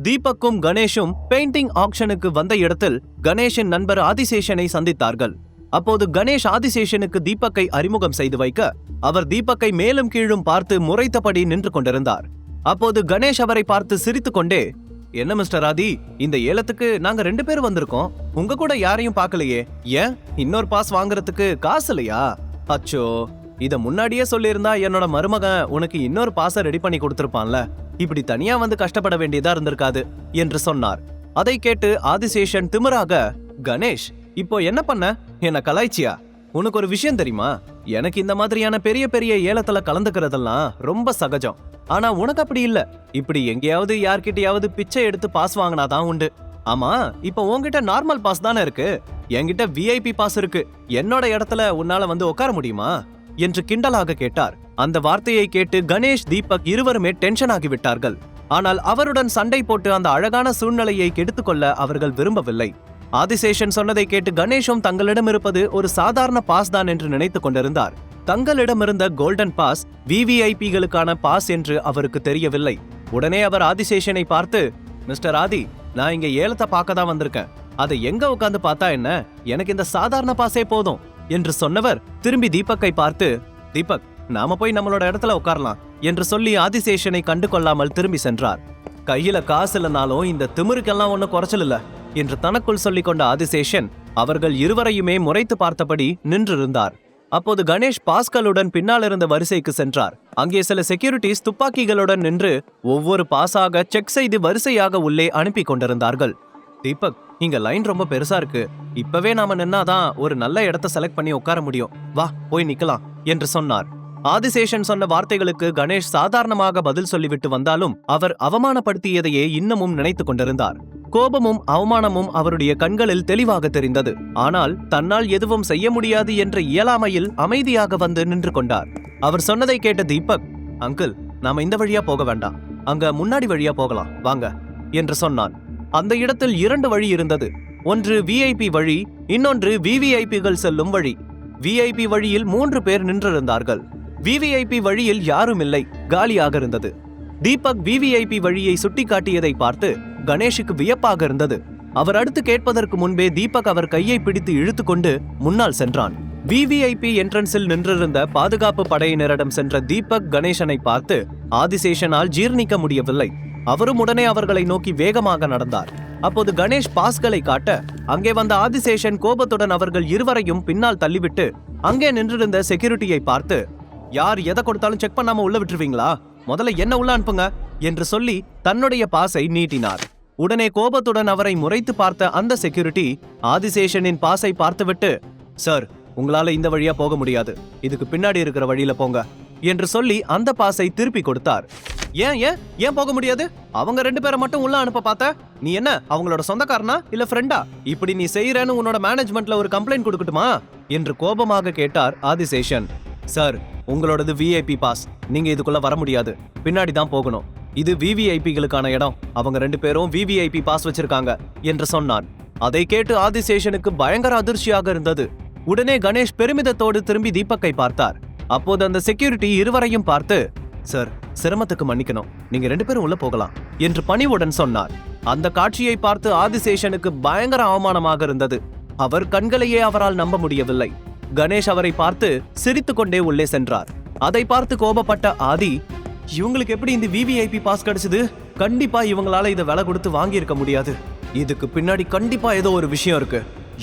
தீபக்கும் கணேஷும் painting ஆக்ஷனுக்கு வந்த இடத்தில் கணேஷின் நண்பர் ஆதிசேஷனை சந்தித்தார்கள். அப்போது கணேஷ் ஆதிசேஷனுக்கு தீபக்கை அறிமுகம் செய்து வைக்க அவர் தீபக்கை மேலும் கீழும் பார்த்து முறைத்தபடி நின்று கொண்டிருந்தார். அப்போது கணேஷ் அவரை பார்த்து சிரித்துக் கொண்டே, என்ன மிஸ்டர் ஆதி, இந்த ஏலத்துக்கு நாங்க 2 பேர் வந்திருக்கோம், உங்க கூட யாரையும் பார்க்கலையே, ஏன் இன்னொரு பாஸ் வாங்குறதுக்கு காசு இல்லையா? அச்சோ, இத முன்னாடியே சொல்லியிருந்தா என்னோட மருமகன் உனக்கு இன்னொரு பாஸ ரெடி பண்ணி கொடுத்திருப்பான்ல, இப்படி தனியா வந்து கஷ்டப்பட வேண்டியதா இருந்திருக்காது என்று சொன்னார். அதை கேட்டு ஆதிசேஷன் திமிராக, கணேஷ் இப்போ என்ன பண்ண, என்ன கலாய்ச்சியா? உனக்கு ஒரு விஷயம் தெரியுமா, எனக்கு இந்த மாதிரியான பெரிய பெரிய ஏலத்துல கலந்துக்கிறதெல்லாம் ரொம்ப சகஜம். ஆனா உனக்கு அப்படி இல்ல, இப்படி எங்கேயாவது யார்கிட்டயாவது பிச்சை எடுத்து பாஸ் வாங்கினாதான் உண்டு. ஆமா, இப்ப உன்கிட்ட நார்மல் பாஸ் தானே இருக்கு, என்கிட்ட விஐபி பாஸ் இருக்கு, என்னோட இடத்துல உன்னால வந்து உட்கார முடியுமா என்று கிண்டலாக கேட்டார். அந்த வார்த்தையை கேட்டு கணேஷ், தீபக் இருவருமே டென்ஷன் ஆகிவிட்டார்கள். ஆனால் அவருடன் சண்டை போட்டு அந்த அழகான சூழ்நிலையை கெடுத்துக்கொள்ள அவர்கள் விரும்பவில்லை. ஆதிசேஷன் சொன்னதை கேட்டு கணேஷும் தங்களிடம் இருப்பது ஒரு சாதாரண பாஸ் தான் என்று நினைத்துக் கொண்டிருந்தார். தங்களிடமிருந்த கோல்டன் பாஸ் விவிஐபிகளுக்கான பாஸ் என்று அவருக்கு தெரியவில்லை. உடனே அவர் ஆதிசேஷனை பார்த்து, மிஸ்டர் ஆதி, நான் இங்க ஏலத்தை பார்க்க தான் வந்திருக்கேன், அதை எங்க உட்காந்து பார்த்தா என்ன, எனக்கு இந்த சாதாரண பாஸே போதும் என்று சொன்னவர் திரும்பி தீபக்கை பார்த்து, தீபக், நாம போய் நம்மளோட இடத்துல உட்காரலாம் என்று சொல்லி ஆதிசேஷனை கண்டு கொள்ளாமல் திரும்பி சென்றார். கையில காசு இல்லைனாலும் இந்த திமிருக்கெல்லாம் ஒன்னும் குறைச்சல் இல்ல என்று தனக்குள் சொல்லிக் கொண்ட ஆதிசேஷன் அவர்கள் இருவரையுமே முறைத்து பார்த்தபடி நின்றிருந்தார். அப்போது கணேஷ் பாஸ்களுடன் பின்னால் இருந்த வரிசைக்கு சென்றார். அங்கே சில செக்யூரிட்டிஸ் துப்பாக்கிகளுடன் நின்று ஒவ்வொரு பாஸாக செக் செய்து வரிசையாக உள்ளே அனுப்பி கொண்டிருந்தார்கள். தீபக், இங்க லைன் ரொம்ப பெருசா இருக்கு, இப்பவே நாம நின்னாதான் ஒரு நல்ல இடத்தை செலக்ட் பண்ணி உட்கார முடியும், வா போய் நிக்கலாம் என்று சொன்னார். ஆதிசேஷன் சொன்ன வார்த்தைகளுக்கு கணேஷ் சாதாரணமாக பதில் சொல்லிவிட்டு வந்தாலும் அவர் அவமானப்படுத்தியதையே இன்னமும் நினைத்து கொண்டிருந்தார். கோபமும் அவமானமும் அவருடைய கண்களில் தெளிவாக தெரிந்தது. ஆனால் தன்னால் எதுவும் செய்ய முடியாது என்ற இயலாமையில் அமைதியாக வந்து நின்று கொண்டார். அவர் சொன்னதை கேட்ட தீபக், அங்கிள், நாம இந்த வழியா போக வேண்டாம், அங்க முன்னாடி வழியா போகலாம் வாங்க என்று சொன்னான். அந்த இடத்தில் 2 வழி இருந்தது. ஒன்று விஐபி வழி, இன்னொன்று விவிஐபிகள் செல்லும் வழி. விஐபி வழியில் 3 பேர் நின்றிருந்தார்கள். விவிஐபி வழியில் யாரும் இல்லை, காலியாக இருந்தது. தீபக் விவிஐபி வழியை சுட்டிக்காட்டியதை பார்த்து கணேஷுக்கு வியப்பாக இருந்தது. அவர் அடுத்து கேட்பதற்கு முன்பே தீபக் அவர் கையை பிடித்து இழுத்துக்கொண்டு முன்னால் சென்றான். விவிஐபி என்ட்ரன்ஸில் நின்றிருந்த பாதுகாப்பு படையினரிடம் சென்ற தீபக் கணேசனை பார்த்து ஆதிசேஷனால் ஜீர்ணிக்க முடியவில்லை. அவரும் உடனே அவர்களை நோக்கி வேகமாக நடந்தார். அப்போது கணேஷ் பாஸ்களை காட்ட அங்கே வந்த ஆதிசேஷன் கோபத்துடன் அவர்கள் இருவரையும் பின்னால் தள்ளிவிட்டு அங்கே நின்றிருந்த செக்யூரிட்டியை பார்த்து, யார் எதை கொடுத்தாலும் செக் பண்ணாம உள்ள விட்டுருவீங்களா, முதல்ல என்ன உள்ள அனுப்புங்க என்று சொல்லி தன்னுடைய பாஸை நீட்டினார். உடனே கோபத்துடன் அவரை முறைத்து பார்த்த அந்த செக்யூரிட்டி ஆதிசேஷனின் பாஸை பார்த்துவிட்டு, சார், உங்களால இந்த வழியா போக முடியாது, இதுக்கு பின்னாடி இருக்கிற வழியில போங்க என்று சொல்லி அந்த பாஸை திருப்பி கொடுத்தார். ஏன் ஏன் ஏன் போக முடியாது, அவங்க 2 பேரை மட்டும் உள்ள அனுப்ப பார்த்த, நீ என்ன அவங்களோட சொந்தக்காரனா இல்ல ஃப்ரெண்டா, இப்படி நீ செய்யறேன்னு உன்னோட மேனேஜ்மெண்ட்ல ஒரு கம்ப்ளைண்ட் கொடுக்கட்டுமா என்று கோபமாக கேட்டார் ஆதிசேஷன். சார், உங்களோடது விஐபி பாஸ், நீங்க இதுக்குள்ள வர முடியாது, பின்னாடி தான் போகணும், இது விவிஐபிகளுக்கான இடம், அவங்க 2 பேரும் விவிஐபி பாஸ் வச்சிருக்காங்க என்று சொன்னான். அதை கேட்டு ஆதிசேஷனுக்கு பயங்கர அதிர்ச்சியாக இருந்தது. உடனே கணேஷ் பெருமிதத்தோடு திரும்பி தீபக்கை பார்த்தார். அப்போது அந்த செக்யூரிட்டி இருவரையும் பார்த்து, சார், சிரமத்துக்கு மன்னிக்கணும், நீங்க 2 பேரும் உள்ள போகலாம் என்று பணிவுடன் சொன்னார். அந்த காட்சியை பார்த்து ஆதிசேஷனுக்கு பயங்கர அவமானமாக இருந்தது. அவர் கண்களையே அவரால் நம்ப முடியவில்லை. கணேஷ் அவரை பார்த்து சிரித்துக் கொண்டே உள்ளே சென்றார். அதை பார்த்து கோபப்பட்ட ஆதி, இவங்களுக்கு எப்படி இந்த விவிஐபி பாஸ் கிடைச்சது, கண்டிப்பா இவங்களால இதை விலை கொடுத்து வாங்கி இருக்க முடியாது, இதுக்கு பின்னாடி கண்டிப்பா ஏதோ ஒரு விஷயம் இருக்கு,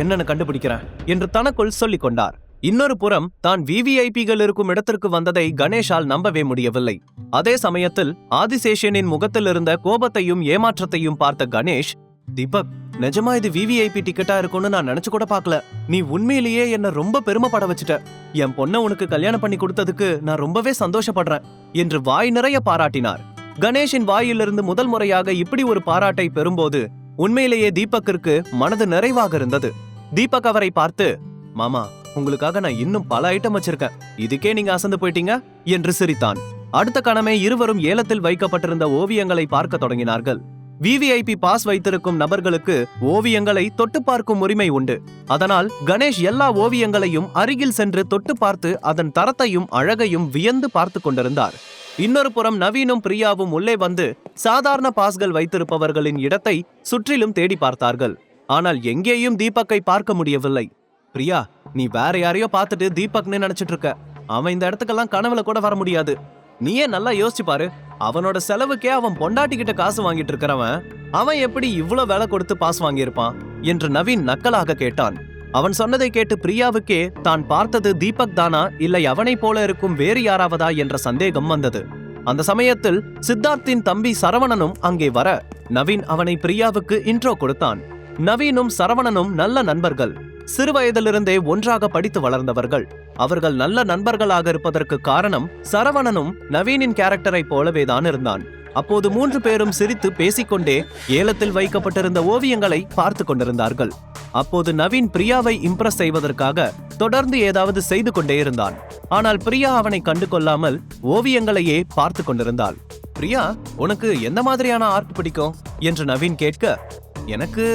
என்னன்னு கண்டுபிடிக்கிறேன் என்று தனக்குள் சொல்லிக் கொண்டார். இன்னொரு புறம் தான் விவிஐபிகள் இருக்கும் இடத்திற்கு வந்ததை கணேஷால் நம்பவே முடியவில்லை. அதே சமயத்தில் ஆதிசேஷனின் முகத்தில் இருந்த கோபத்தையும் ஏமாற்றத்தையும் பார்த்த கணேஷ், தீபக், நிஜமா இது விவிஐபி டிக்கெட்டா இருக்கும்னு நான் நினைச்சு கூட பார்க்கல, நீ உண்மையிலேயே என்ன ரொம்ப பெருமைப்பட வச்சுட்ட, என் பொண்ணை உனக்கு கல்யாணம் பண்ணி கொடுத்ததுக்கு நான் ரொம்பவே சந்தோஷப்படுறேன் என்று வாய் நிறைய பாராட்டினார். கணேஷின் வாயிலிருந்து முதல் முறையாக இப்படி ஒரு பாராட்டை பெறும்போது உண்மையிலேயே தீபக்கிற்கு மனது நிறைவாக இருந்தது. தீபக் அவரை பார்த்து, மாமா, உங்களுக்காக நான் இன்னும் பல ஐட்டம் வச்சிருக்கேன், இதுக்கே நீங்க அசந்து போயிட்டீங்க என்று சிரித்தான். அடுத்த கணமே இருவரும் ஏலத்தில் வைக்கப்பட்டிருந்த ஓவியங்களை பார்க்க தொடங்கினார்கள். விவிஐபி பாஸ் வைத்திருக்கும் நபர்களுக்கு ஓவியங்களை தொட்டு பார்க்கும் உரிமை உண்டு. அதனால் கணேஷ் எல்லா ஓவியங்களையும் அருகில் சென்று தொட்டு பார்த்து அதன் தரத்தையும் அழகையும் வியந்து பார்த்து கொண்டிருந்தார். இன்னொரு புறம் நவீனும் பிரியாவும் உள்ளே வந்து சாதாரண பாஸ்கள் வைத்திருப்பவர்களின் இடத்தை சுற்றிலும் தேடி பார்த்தார்கள். ஆனால் எங்கேயும் தீபக்கை பார்க்க முடியவில்லை. பிரியா, நீ வேற யாரையோ பார்த்துட்டு தீபக்னு நினைச்சிட்டு இருக்க. அவன் இந்த இடத்துக்கெல்லாம் கனவுல கூட வர முடியாது. நீயே நல்லா யோசிச்சு பாரு. அவனோட செலவுக்கே அவன் பொண்டாட்டி கிட்ட காசு வாங்கிட்டு இருக்கிறவன் அவன் எப்படி இவ்வளவு விலை கொடுத்து பாஸ் வாங்கியிருப்பான் என்று நவீன் நக்கலாக கேட்டான். அவன் சொன்னதை கேட்டு பிரியாவுக்கே தான் பார்த்தது தீபக் தானா இல்லை அவனை போல இருக்கும் வேறு யாராவதா என்ற சந்தேகம் வந்தது. அந்த சமயத்தில் சித்தார்த்தின் தம்பி சரவணனும் அங்கே வர நவீன் அவனை பிரியாவுக்கு இன்ட்ரோ கொடுத்தான். நவீனும் சரவணனும் நல்ல நண்பர்கள். சிறுவயதிலிருந்தே ஒன்றாக படித்து வளர்ந்தவர்கள். அவர்கள் நல்ல நண்பர்களாக இருப்பதற்கு காரணம் சரவணனும் நவீனின் கேரக்டரை போலவேதான் இருந்தான். அப்போது 3 பேரும் சிரித்து பேசிக்கொண்டே ஏலத்தில் வைக்கப்பட்டிருந்த ஓவியங்களை பார்த்து கொண்டிருந்தார்கள். அப்போது நவீன் பிரியாவை இம்ப்ரெஸ் செய்வதற்காக தொடர்ந்து ஏதாவது செய்து கொண்டே இருந்தான். ஆனால் பிரியா அவனை கண்டு கொள்ளாமல் ஓவியங்களையே பார்த்து கொண்டிருந்தாள். பிரியா, உனக்கு எந்த மாதிரியான ஆர்ட் பிடிக்கும் என்று நவீன் கேட்க, எனக்கு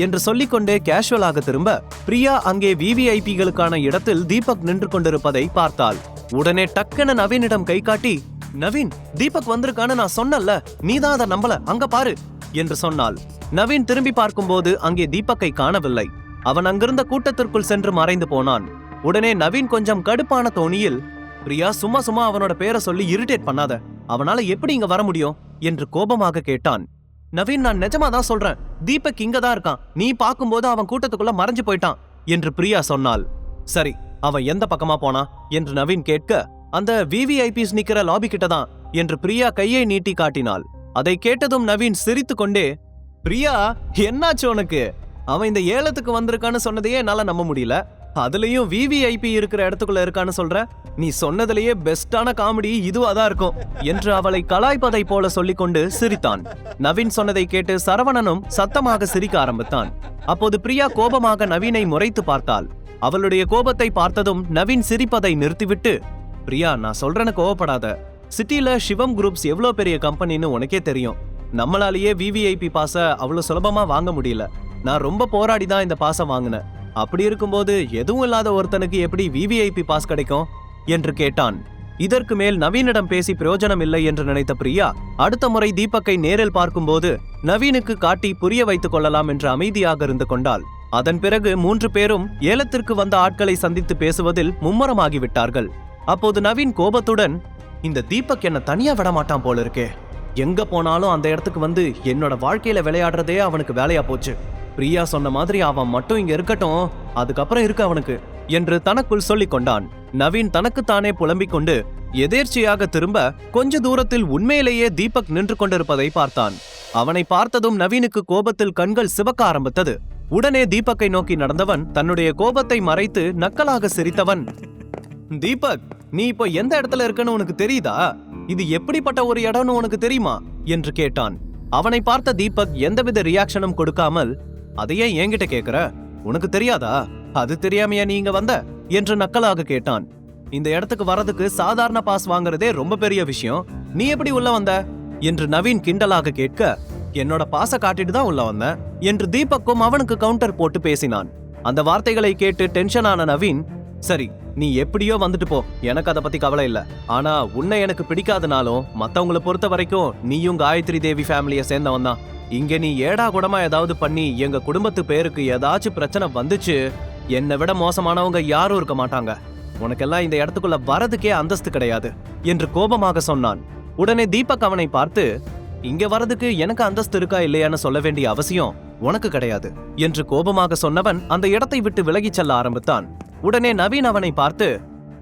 என்று சொல்லிக்கொண்டே கேஷுவலாக திரும்ப பிரியா அங்கே விவிஐபிகளுக்கான இடத்தில் தீபக் நின்று கொண்டிருப்பதை பார்த்தாள். உடனே டக்குன நவீனிடம் கை காட்டி, நவீன், தீபக் வந்திருக்கான்னு நான் சொன்னல, நீதான் அதை நம்பல, அங்க பாரு என்று சொன்னாள். நவீன் திரும்பி பார்க்கும்போது அங்கே தீபக்கை காணவில்லை. அவன் அங்கிருந்த கூட்டத்திற்குள் சென்று மறைந்து போனான். உடனே நவீன் கொஞ்சம் கடுப்பான தோணியில், பிரியா, சும்மா சும்மா அவனோட பேரை சொல்லி இரிட்டேட் பண்ணாத, அவனால எப்படி இங்க வர முடியும் என்று கோபமாக கேட்டான். நவீன், நான் நிஜமாதான் சொல்றேன், தீபக் இங்கதான் இருக்கான், நீ பார்க்கும்போது அவன் கூட்டத்துக்குள்ள மறைஞ்சு போயிட்டான் என்று பிரியா சொன்னாள். சரி, அவன் எந்த பக்கமா போனா என்று நவீன் கேட்க, அந்த விவிஐபிஸ் நிக்கிற லாபி கிட்டதான் என்று பிரியா கையை நீட்டி காட்டினாள். அதை கேட்டதும் நவீன் சிரித்து கொண்டே, பிரியா, என்னாச்சு உனக்கு? அவன் இந்த ஏலத்துக்கு வந்திருக்கான்னு சொன்னதையே என்னால நம்ப முடியல. அதுலயும் விவிஐபி இருக்கிற இடத்துக்குள்ள இருக்கான்னு சொல்ற? நீ சொன்னதிலேயே பெஸ்டான காமெடி இதுவாதான் இருக்கும் என்று அவளை கலாய்ப்பதை போல சொல்லிக்கொண்டு சிரித்தான். நவீன் சொன்னதை கேட்டு சரவணனும் சத்தமாக சிரிக்க ஆரம்பித்தான். அப்போது பிரியா கோபமாக நவீனை முறைத்து பார்த்தாள். அவளுடைய கோபத்தை பார்த்ததும் நவீன் சிரிப்பதை நிறுத்திவிட்டு, பிரியா, நான் சொல்றேன்னு கோவப்படாத. சிட்டில சிவம் குரூப்ஸ் எவ்வளவு பெரிய கம்பெனின்னு உனக்கே தெரியும். நம்மளாலேயே விவிஐபி பாஸ அவ்வளவு சுலபமா வாங்க முடியல. நான் ரொம்ப போராடிதான் இந்த பாஸ வாங்கினேன். அப்படி இருக்கும்போது எதுவும் இல்லாத ஒருத்தனுக்கு எப்படி விவிஐபி பாஸ் கிடைக்கும் என்று கேட்டான். இதற்கு மேல் நவீனிடம் பேசி பிரயோஜனம் இல்லை என்று நினைத்த பிரியா அடுத்த முறை தீபக்கை நேரில் பார்க்கும்போது நவீனுக்கு காட்டி புரிய வைத்துக் கொள்ளலாம் என்று அமைதியாக இருந்து கொண்டாள். அதன் பிறகு 3 பேரும் ஏலத்திற்கு வந்த ஆட்களை சந்தித்து பேசுவதில் மும்மரமாகிவிட்டார்கள். அப்போது நவீன் கோபத்துடன், இந்த தீபக் என்ன தனியா விட மாட்டான் போல இருக்கே, எங்க போனாலும் அந்த இடத்துக்கு வந்து என்னோட வாழ்க்கையில விளையாடுறதே அவனுக்கு வேலையா போச்சு. பிரியா சொன்ன மாதிரி அவன் மட்டும் இங்க இருக்கட்டும், அதுக்கப்புறம் இருக்கு அவனுக்கு என்று தனக்குள் சொல்லிக் கொண்டான். நவீன் தனக்குத்தானே புலம்பிக் கொண்டு எதேர்ச்சியாக திரும்ப கொஞ்ச தூரத்தில் உண்மையிலேயே தீபக் நின்று கொண்டிருப்பதை பார்த்தான். அவனை பார்த்ததும் நவீனுக்கு கோபத்தில் கண்கள் சிவக்க ஆரம்பித்தது. உடனே தீபக்கை நோக்கி நடந்தவன் தன்னுடைய கோபத்தை மறைத்து நக்கலாக சிரித்தவன், தீபக், நீ இப்போ எந்த இடத்துல இருக்கன்னு உனக்கு தெரியுதா? இது எப்படிப்பட்ட ஒரு இடம்னு உனக்கு தெரியுமா என்று கேட்டான். அவனை பார்த்த தீபக் எந்தவித ரியாக்ஷனும் கொடுக்காமல், அதையே என்கிட்ட கேக்குற, உனக்கு தெரியாதா? அது தெரியாமையா நீ இங்க வந்த என்று நக்கலாக கேட்டான். இந்த இடத்துக்கு வரதுக்கு சாதாரண பாஸ் வாங்குறதே ரொம்ப பெரிய விஷயம், நீ எப்படி உள்ள வந்த என்று நவீன் கிண்டலாக கேட்க, என்னோட பாஸ காட்டிட்டு தான் உள்ள வந்த என்று தீபக்கும் அவனுக்கு கவுண்டர் போட்டு பேசினான். அந்த வார்த்தைகளை கேட்டு டென்ஷன் ஆன நவீன், சரி, நீ எப்படியோ வந்துட்டு போ, எனக்கு அதை பத்தி கவலை இல்ல. ஆனா உன்னை எனக்கு பிடிக்காதனாலும் மத்தவங்களை பொறுத்த வரைக்கும் நீயும் காயத்ரி தேவி ஃபேமிலியை சேர்ந்தவன் தான். இங்க நீ ஏடா கூடமா ஏதாவது பண்ணி எங்க குடும்பத்து பேருக்கு ஏதாச்சும் பிரச்சனை வந்துச்சு, என்னை விட மோசமானவங்க யாரும் இருக்க மாட்டாங்க. உனக்கெல்லாம் இந்த இடத்துக்குள்ள வரதுக்கே அந்தஸ்து கிடையாது என்று கோபமாக சொன்னான். உடனே தீபக் அவனை பார்த்து, இங்க வரதுக்கு எனக்கு அந்தஸ்து இருக்கா இல்லையான்னு சொல்ல வேண்டிய அவசியம் உனக்கு கிடையாது என்று கோபமாக சொன்னவன் அந்த இடத்தை விட்டு விலகிச் செல்ல ஆரம்பித்தான். உடனே நவீன் அவனை பார்த்து,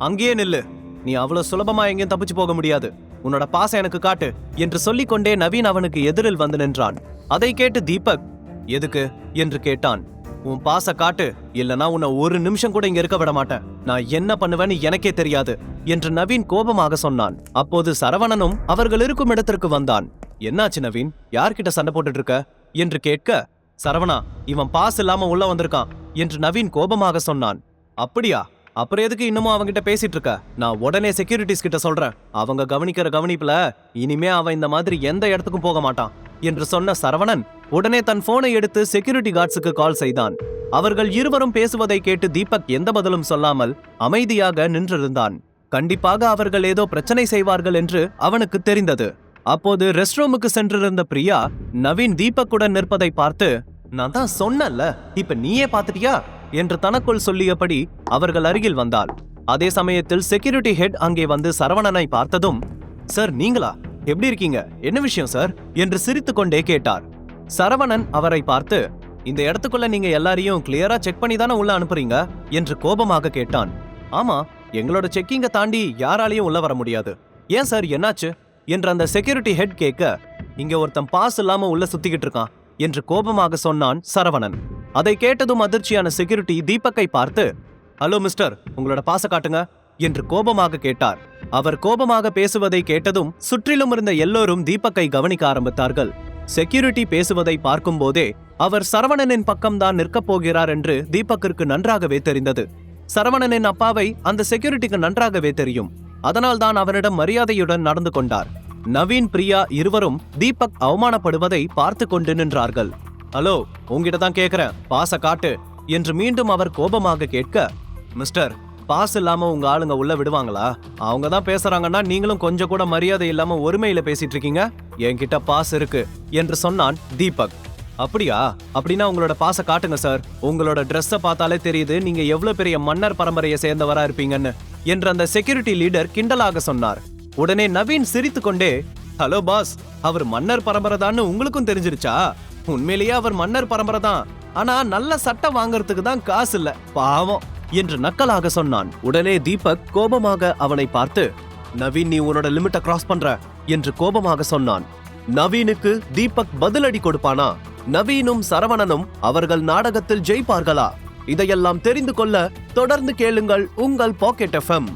அங்கேயே நில்லு, நீ அவ்வளவு சுலபமா எங்கேயும் தப்பிச்சு போக முடியாது, உன்னோட பாச எனக்கு காட்டு என்று சொல்லிக்கொண்டே நவீன் அவனுக்கு எதிரில் வந்து நின்றான். அதை கேட்டு தீபக், எதுக்கு என்று கேட்டான். உன் பாச காட்டு, இல்லனா உன்னை ஒரு நிமிஷம் கூட இங்க இருக்க விட மாட்டேன், நான் என்ன பண்ணுவேன்னு எனக்கே தெரியாது என்று நவீன் கோபமாக சொன்னான். அப்போது சரவணனும் அவர்கள் இருக்கும் இடத்திற்கு வந்தான். என்னாச்சு நவீன், யார்கிட்ட சண்டை போட்டுட்டு இருக்க என்று கேட்க, சரவணா, இவன் பாஸ் இல்லாம உள்ள வந்திருக்கான் என்று நவீன் கோபமாக சொன்னான். அப்படியா? அப்புறம் எதுக்கு இன்னமும் அவங்கிட்ட பேசிட்டு இருக்க? நான் உடனே செக்யூரிட்டிஸ் கிட்ட சொல்றேன், அவங்க கவனிக்கிற கவனிப்புல இனிமே அவன் இந்த மாதிரி எந்த இடத்துக்கும் போக மாட்டான் என்று சொன்ன சரவணன் உடனே தன் போனை எடுத்து செக்யூரிட்டி கார்ட்ஸுக்கு கால் செய்தான். அவர்கள் இருவரும் பேசுவதை கேட்டு தீபக் எந்த பதிலும் சொல்லாமல் அமைதியாக நின்றிருந்தான். கண்டிப்பாக அவர்கள் ஏதோ பிரச்சனை செய்வார்கள் என்று அவனுக்கு தெரிந்தது. அப்போது ரெஸ்ட் ரூமுக்கு சென்றிருந்த பிரியா நவீன் தீபக்குடன் நிற்பதை பார்த்து, நான் தான் சொன்னேன்ல, இப்ப நீயே பாத்துட்டியா என்று தனக்குள் சொல்லியபடி அவர்கள் அருகில் வந்தாள். அதே சமயத்தில் செக்யூரிட்டி ஹெட் அங்கே வந்து சரவணனை பார்த்ததும், சார் நீங்களா, எப்படி இருக்கீங்க, என்ன விஷயம் சார் என்று சிரித்துக்கொண்டே கேட்டார். சரவணன் அவரை பார்த்து, இந்த இடத்துக்குள்ள நீங்க எல்லாரையும் கிளியரா செக் பண்ணி தானே உள்ள அனுப்புறீங்க என்று கோபமாக கேட்டான். ஆமா, எங்களோட செக்கிங்க தாண்டி யாராலையும் உள்ள வர முடியாது. ஏன் சார், என்னாச்சு என்று அந்த செக்யூரிட்டி ஹெட் கேட்க, இங்க ஒருத்தன் பாஸ் இல்லாம உள்ள சுத்திக்கிட்டு இருக்கான் என்று கோபமாக சொன்னான் சரவணன். அதை கேட்டதும் அதிர்ச்சியான செக்யூரிட்டி தீபக்கை பார்த்து, ஹலோ மிஸ்டர், உங்களோட பாஸ காட்டுங்க என்று கோபமாக கேட்டார். அவர் கோபமாக பேசுவதை கேட்டதும் சுற்றிலும் இருந்த எல்லோரும் தீபக்கை கவனிக்க ஆரம்பித்தார்கள். செக்யூரிட்டி பேசுவதை பார்க்கும் போதே அவர் சரவணனின் பக்கம்தான் நிற்கப் போகிறார் என்று தீபக்கிற்கு நன்றாகவே தெரிந்தது. சரவணனின் அப்பாவை அந்த செக்யூரிட்டிக்கு நன்றாகவே தெரியும். அதனால் தான் அவனிடம் மரியாதையுடன் நடந்து கொண்டார். நவீன், பிரியா இருவரும் தீபக் அவமானப்படுவதை பார்த்து கொண்டு நின்றார்கள். ஹலோ, உங்ககிட்ட தான் கேக்குறேன், பாஸ காட்டு என்று மீண்டும் அவர் கோபமாக கேட்க, மிஸ்டர், பாஸ் இல்லாம உங்க ஆளுங்க உள்ள விடுவாங்களா? அவங்க தான் பேசுறாங்கன்னா நீங்களும் கொஞ்சம் கூட மரியாதை இல்லாம ஒருமையில பேசிட்டு இருக்கீங்க. என்கிட்ட பாஸ் இருக்கு என்று சொன்னான் தீபக். அப்படியா? அப்படின்னா உங்களோட பாஸ காட்டுங்க சார். உங்களோட ட்ரெஸ்ஸ பார்த்தாலே தெரியுது நீங்க எவ்வளவு பெரிய மன்னர் பரம்பரையை சேர்ந்தவரா இருப்பீங்கன்னு என்று அந்த செக்யூரிட்டி லீடர் கிண்டலாக சொன்னார். உடனே நவீன் சிரித்து கொண்டே, ஹலோ பாஸ், அவர் மன்னர் பரம்பரை தான் உங்களுக்கும் தெரிஞ்சிருச்சா? உண்மையிலேயே அவர் மன்னர் பரம்பரை தான், ஆனா நல்ல சட்டை வாங்கறதுக்கு தான் காசு இல்ல, பாவம் என்று நக்கலாக சொன்னான். உடனே தீபக் கோபமாக அவனை பார்த்து, நவீன், நீ உன்னோட லிமிட்டை கிராஸ் பண்ற என்று கோபமாக சொன்னான். நவீனுக்கு தீபக் பதிலடி கொடுப்பானா? நவீனும் சரவணனும் அவர்கள் நாடகத்தில் ஜெயிப்பார்களா? இதையெல்லாம் தெரிந்து கொள்ள தொடர்ந்து கேளுங்கள் உங்கள் பாக்கெட் எஃப்எம்.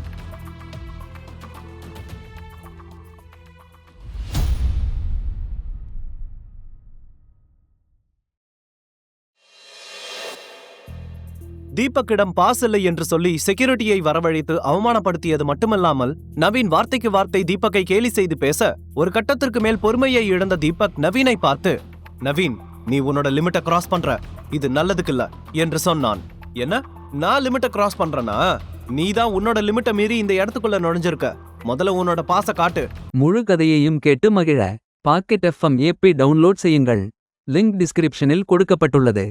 தீபக்கிடம் பாஸ் இல்லை என்று சொல்லி செக்யூரிட்டியை வரவழைத்து அவமானப்படுத்தியது மட்டுமல்லாமல் நவீன் வார்த்தைக்கு வார்த்தை தீபக்கை கேலி செய்து பேச ஒரு கட்டத்திற்கு மேல் பொறுமையை இழந்த தீபக் நவீனை பார்த்து, நவீன், நீ உன்னோட லிமிட்டை கிராஸ் பண்ற, இது நல்லதுக்கு இல்ல என்று சொன்னான். என்ன, நான் லிமிட்டை கிராஸ் பண்றேனா? நீ தான் உன்னோட லிமிட்டை மீறி இந்த இடத்துக்குள்ள நுழைஞ்சிருக்க. முதல்ல உன்னோட பாஸ காட்டு. முழு கதையையும் கேட்டு மகிழ பாக்கெட் எஃப்எம் ஏப்பை டவுன்லோட் செய்யுங்கள். லிங்க் டிஸ்கிரிப்ஷனில் கொடுக்கப்பட்டுள்ளது.